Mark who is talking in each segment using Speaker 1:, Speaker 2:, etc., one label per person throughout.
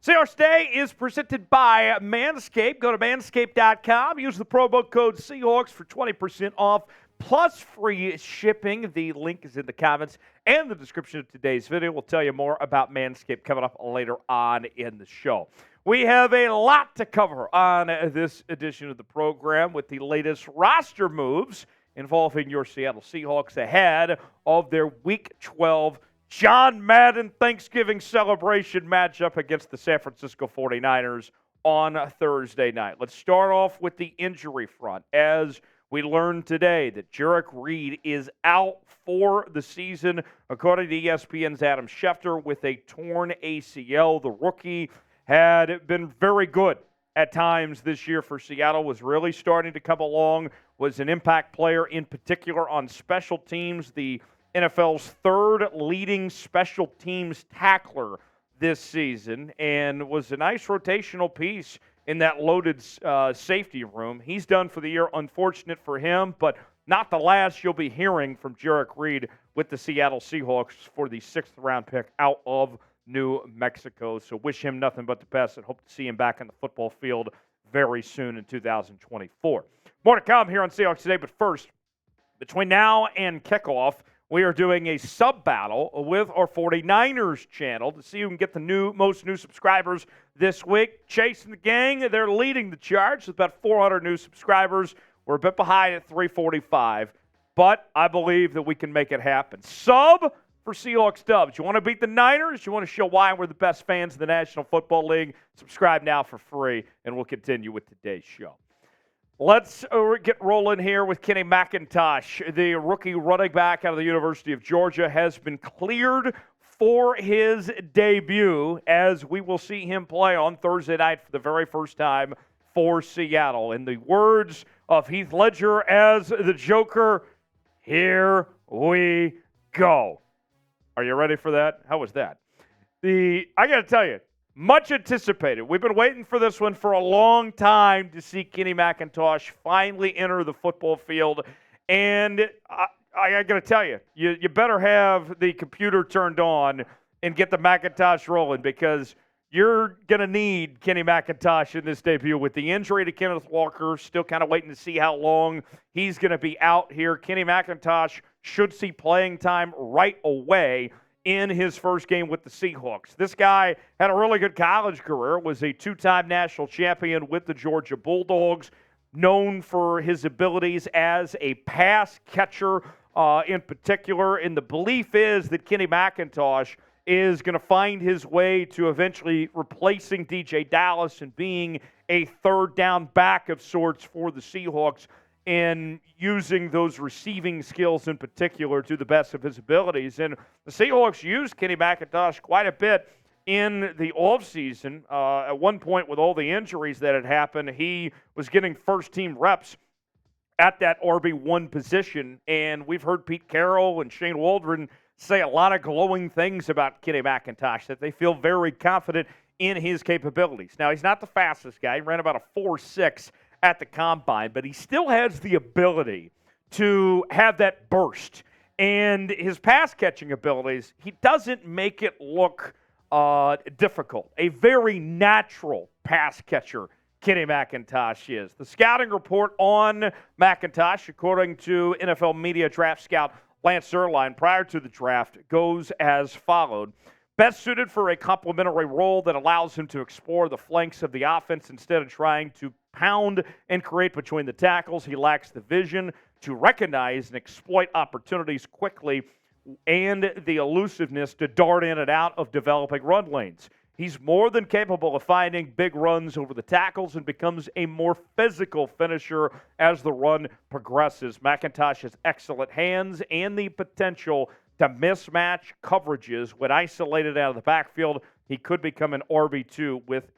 Speaker 1: Seahawks Day is presented by Manscaped. Go to manscaped.com. Use the promo code Seahawks for 20% off plus free shipping. The link is in the comments and the description of today's video. We'll tell you more about Manscaped coming up later on in the show. We have a lot to cover on this edition of the program with the latest roster moves involving your Seattle Seahawks ahead of their Week 12 John Madden Thanksgiving Celebration matchup against the San Francisco 49ers on Thursday night. Let's start off with the injury front, as we learned today that Jerrick Reed is out for the season, according to ESPN's Adam Schefter, with a torn ACL. The rookie had been very good at times this year for Seattle, was really starting to come along, was an impact player in particular on special teams, the NFL's third leading special teams tackler this season, and was a nice rotational piece in that loaded safety room. He's done for the year. Unfortunate for him, but not the last you'll be hearing from Jerrick Reed with the Seattle Seahawks for the 6th-round pick out of New Mexico. So wish him nothing but the best and hope to see him back in the football field very soon in 2024. More to come here on Seahawks Today, but first, between now and kickoff, we are doing a sub-battle with our 49ers channel to see who can get the most new subscribers this week. Chase and the gang, they're leading the charge with about 400 new subscribers. We're a bit behind at 345, but I believe that we can make it happen. Sub for Seahawks Dubs. You want to beat the Niners? You want to show why we're the best fans in the National Football League? Subscribe now for free, and we'll continue with today's show. Let's get rolling here with Kenny McIntosh. The rookie running back out of the University of Georgia has been cleared for his debut, as we will see him play on Thursday night for the very first time for Seattle. In the words of Heath Ledger as the Joker, here we go. Are you ready for that? How was that? I got to tell you, much anticipated. We've been waiting for this one for a long time to see Kenny McIntosh finally enter the football field. And I got to tell you, you better have the computer turned on and get the McIntosh rolling, because you're going to need Kenny McIntosh in this debut with the injury to Kenneth Walker. Still kind of waiting to see how long he's going to be out here. Kenny McIntosh should see playing time right away in his first game with the Seahawks. This guy had a really good college career, was a 2-time national champion with the Georgia Bulldogs, known for his abilities as a pass catcher in particular. And the belief is that Kenny McIntosh is going to find his way to eventually replacing DJ Dallas and being a third down back of sorts for the Seahawks, and using those receiving skills in particular to the best of his abilities. And the Seahawks used Kenny McIntosh quite a bit in the offseason. At one point, with all the injuries that had happened, he was getting first-team reps at that RB1 position. And we've heard Pete Carroll and Shane Waldron say a lot of glowing things about Kenny McIntosh, that they feel very confident in his capabilities. Now, he's not the fastest guy. He ran about a 4.6 at the combine, but he still has the ability to have that burst. And his pass-catching abilities, he doesn't make it look difficult. A very natural pass catcher, Kenny McIntosh is. The scouting report on McIntosh, according to NFL media draft scout Lance Zierlein prior to the draft, goes as followed. Best suited for a complementary role that allows him to explore the flanks of the offense instead of trying to pound and create between the tackles. He lacks the vision to recognize and exploit opportunities quickly and the elusiveness to dart in and out of developing run lanes. He's more than capable of finding big runs over the tackles and becomes a more physical finisher as the run progresses. McIntosh has excellent hands and the potential to mismatch coverages. When isolated out of the backfield, he could become an RB2 with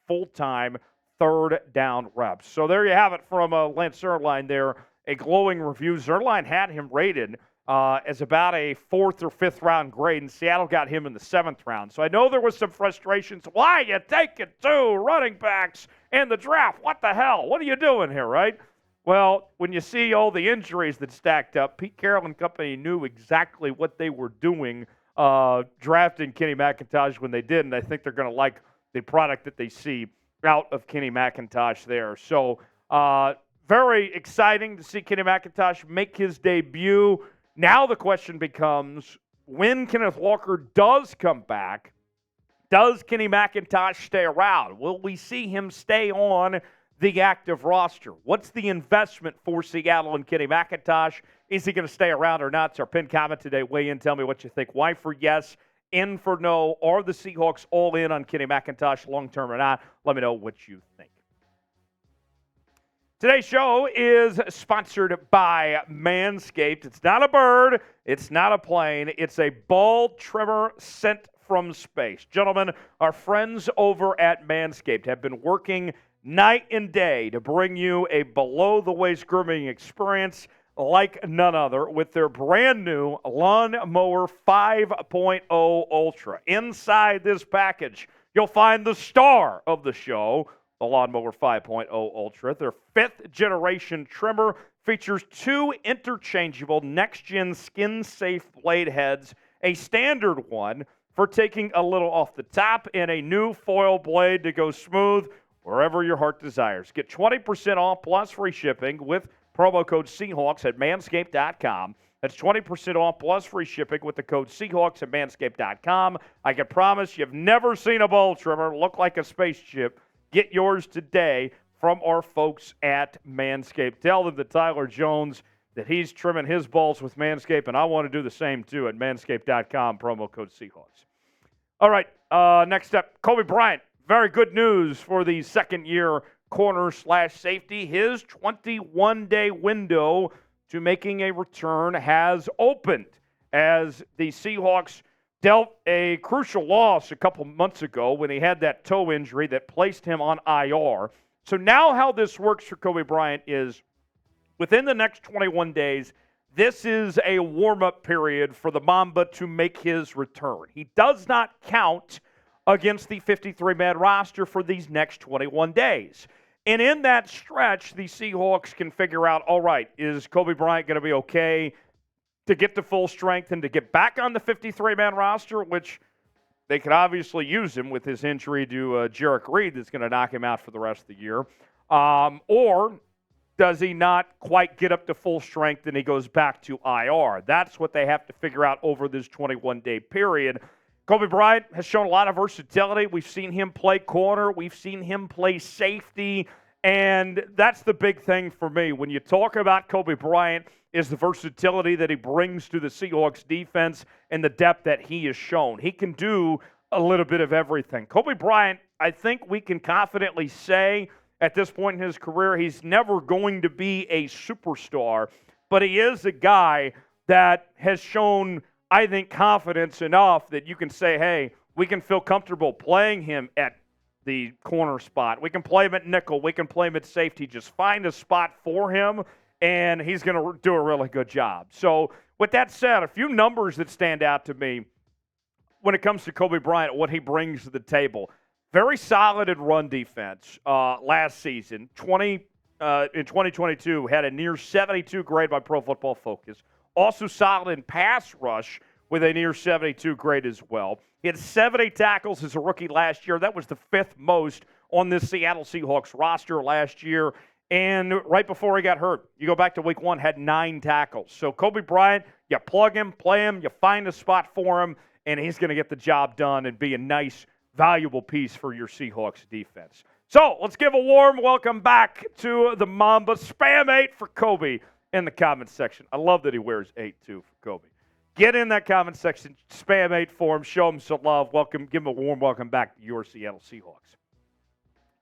Speaker 1: full-time third down reps. So there you have it from Lance Zierlein there. A glowing review. Zierlein had him rated as about a 4th or 5th round grade, and Seattle got him in the 7th round. So I know there was some frustrations. Why you taking 2 running backs in the draft? What the hell? What are you doing here, right? Well, when you see all the injuries that stacked up, Pete Carroll and company knew exactly what they were doing drafting Kenny McIntosh when they did, and I think they're going to like the product that they see out of Kenny McIntosh there. So very exciting to see Kenny McIntosh make his debut. Now the question becomes, when Kenneth Walker does come back, does Kenny McIntosh stay around? Will we see him stay on the active roster? What's the investment for Seattle and Kenny McIntosh? Is he going to stay around or not? It's our pinned comment today. Weigh in. Tell me what you think. Y for yes, N for no. Are the Seahawks all in on Kenny McIntosh long-term or not? Let me know what you think. Today's show is sponsored by Manscaped. It's not a bird. It's not a plane. It's a ball trimmer sent from space. Gentlemen, our friends over at Manscaped have been working night and day to bring you a below-the-waist grooming experience like none other with their brand new Lawnmower 5.0 Ultra. Inside this package, you'll find the star of the show, the Lawnmower 5.0 Ultra. Their 5th-generation trimmer features 2 interchangeable next-gen skin-safe blade heads, a standard one for taking a little off the top, and a new foil blade to go smooth wherever your heart desires. Get 20% off plus free shipping with promo code Seahawks at manscaped.com. That's 20% off plus free shipping with the code Seahawks at manscaped.com. I can promise you've never seen a ball trimmer look like a spaceship. Get yours today from our folks at Manscaped. Tell them that Tyler Jones, that he's trimming his balls with Manscaped, and I want to do the same too at manscaped.com, promo code Seahawks. All right, next up, Coby Bryant. Very good news for the second-year corner/safety. His 21-day window to making a return has opened as the Seahawks dealt a crucial loss a couple months ago when he had that toe injury that placed him on IR. So now how this works for Coby Bryant is within the next 21 days, this is a warm-up period for the Mamba to make his return. He does not count against the 53-man roster for these next 21 days. And in that stretch, the Seahawks can figure out, all right, is Coby Bryant going to be okay to get to full strength and to get back on the 53-man roster, which they could obviously use him with his injury to Jerrick Reed that's going to knock him out for the rest of the year. Or does he not quite get up to full strength and he goes back to IR? That's what they have to figure out over this 21-day period. Coby Bryant has shown a lot of versatility. We've seen him play corner. We've seen him play safety. And that's the big thing for me. When you talk about Coby Bryant, is the versatility that he brings to the Seahawks defense and the depth that he has shown. He can do a little bit of everything. Coby Bryant, I think we can confidently say at this point in his career, he's never going to be a superstar, but he is a guy that has shown, I think, confidence enough that you can say, hey, we can feel comfortable playing him at the corner spot. We can play him at nickel. We can play him at safety. Just find a spot for him, and he's going to do a really good job. So with that said, a few numbers that stand out to me when it comes to Coby Bryant, what he brings to the table. Very solid in run defense last season. In 2022, had a near 72 grade by Pro Football Focus. Also solid in pass rush with a near 72 grade as well. He had 70 tackles as a rookie last year. That was the 5th most on this Seattle Seahawks roster last year. And right before he got hurt, you go back to week 1, had 9 tackles. So Coby Bryant, you plug him, play him, you find a spot for him, and he's going to get the job done and be a nice, valuable piece for your Seahawks defense. So let's give a warm welcome back to the Mamba. Spam 8 for Coby in the comments section. I love that he wears 8 too for Coby. Get in that comment section, spam 8 for him, show him some love, welcome, give him a warm welcome back to your Seattle Seahawks.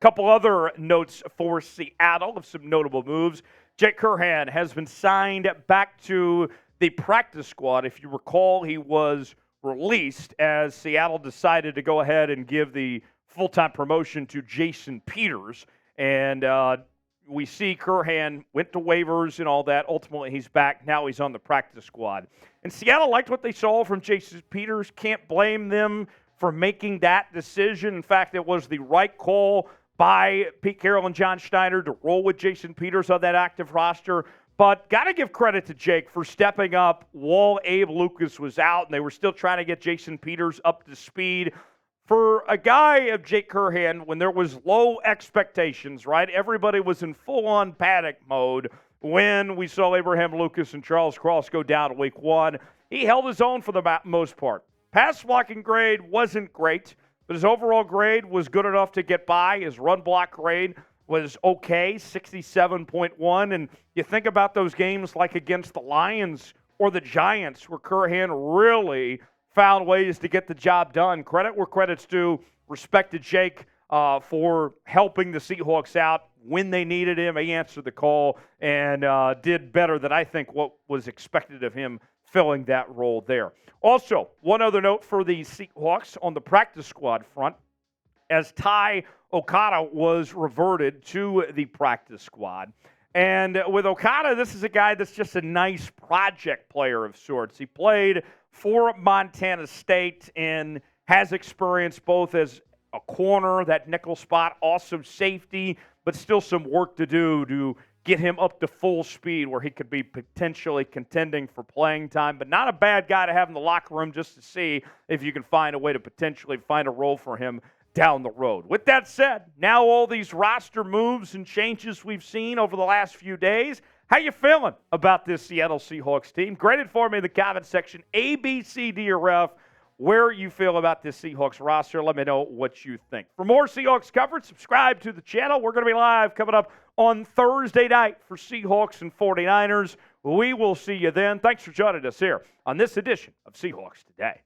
Speaker 1: Couple other notes for Seattle of some notable moves. Jake Curhan has been signed back to the practice squad. If you recall, he was released as Seattle decided to go ahead and give the full-time promotion to Jason Peters. And we see Curhan went to waivers and all that. Ultimately, he's back. Now he's on the practice squad. And Seattle liked what they saw from Jason Peters. Can't blame them for making that decision. In fact, it was the right call by Pete Carroll and John Schneider to roll with Jason Peters on that active roster. But got to give credit to Jake for stepping up while Abe Lucas was out, and they were still trying to get Jason Peters up to speed. For a guy of Jake Curhan, when there was low expectations, right? Everybody was in full-on panic mode when we saw Abraham Lucas and Charles Cross go down in week 1. He held his own for the most part. Pass blocking grade wasn't great, but his overall grade was good enough to get by. His run block grade was okay, 67.1. And you think about those games like against the Lions or the Giants where Curhan really found ways to get the job done. Credit where credit's due. Respect to Jake for helping the Seahawks out when they needed him. He answered the call and did better than I think what was expected of him filling that role there. Also, one other note for the Seahawks on the practice squad front, as Okada was reverted to the practice squad. And with Okada, this is a guy that's just a nice project player of sorts. He played for Montana State and has experience both as a corner, that nickel spot, also safety, but still some work to do to get him up to full speed where he could be potentially contending for playing time. But not a bad guy to have in the locker room just to see if you can find a way to potentially find a role for him down the road. With that said, now all these roster moves and changes we've seen over the last few days, how you feeling about this Seattle Seahawks team? Grade it for me in the comment section. A, B, C, D, or F. Where you feel about this Seahawks roster. Let me know what you think. For more Seahawks coverage, subscribe to the channel. We're going to be live coming up on Thursday night for Seahawks and 49ers. We will see you then. Thanks for joining us here on this edition of Seahawks Today.